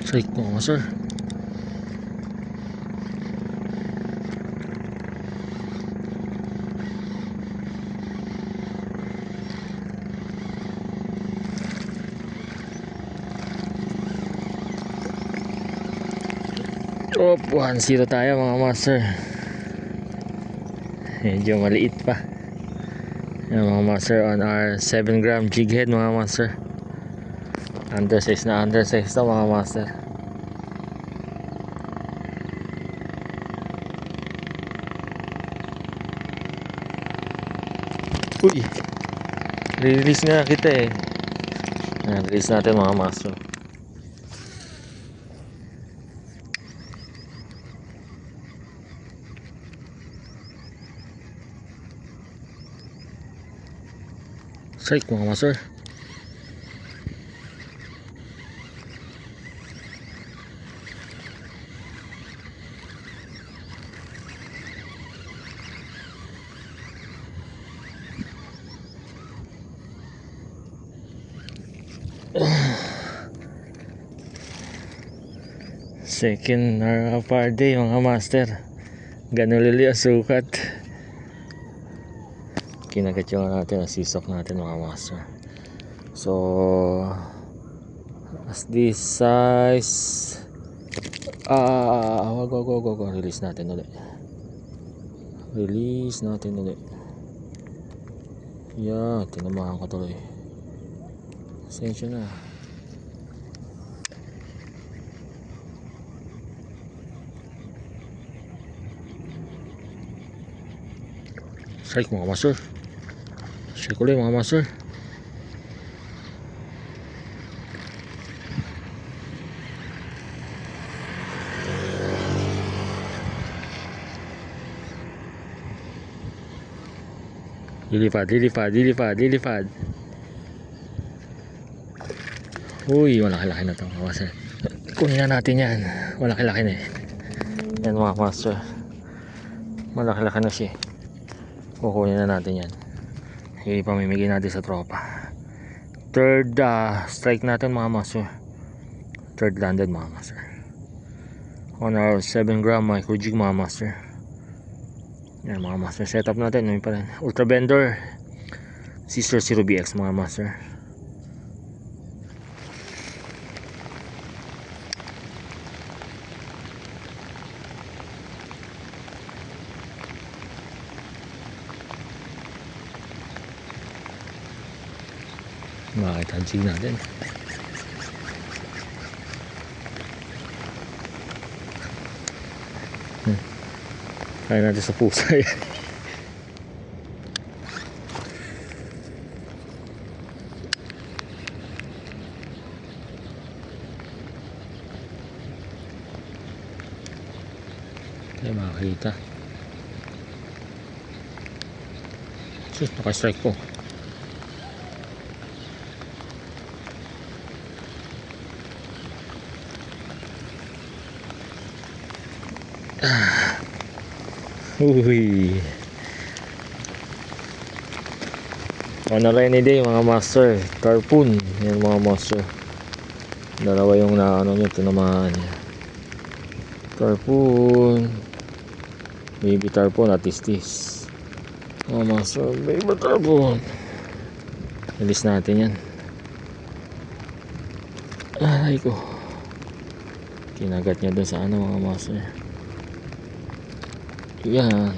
Strike po mga sir. Oh, 1-0 tayo mga master. Medyo maliit pa. Yan mga master, on our 7 gram jig head mga master. Undersize na undersize to mga master. Uy, release nga kita eh. Release natin mga master. Strike mga master. Second par day mga master. Ganulili ang sukat. Kinagatyo natin ang sisok natin mga master. So as this size, wag release natin ulit. Release natin ulit. Yeah, tinamahan ko tuloy. Sensya na. Strike mga master. Strike ulit mga master. Lilipad. Uy, malaki-laki na ito mga master. Kunin na natin yan. Malaki-laki na eh. Yan mga master. Malaki-laki na siya. Kukunin na natin yan. Ipamimigay natin sa tropa. Third strike natin mga master. Third landed mga master. On our 7 gram micro jig mga master. Yan mga master, setup natin yun pa rin. Ultra Bender Sister 0BX mga master. Makita ang jig natin. Kaya natin sa pusa yan. Kaya makakita. Sus, naka-strike po. Uy. On a rainy day mga master. Tarpon. Yan mga master. Dalawa yung naano nyo. Tinamaan niya. Tarpon. Baby tarpon at istis. Mga master. Baby tarpon. Release natin yan. Ay ko. Kinagat niya dun sa ano mga master. Yan.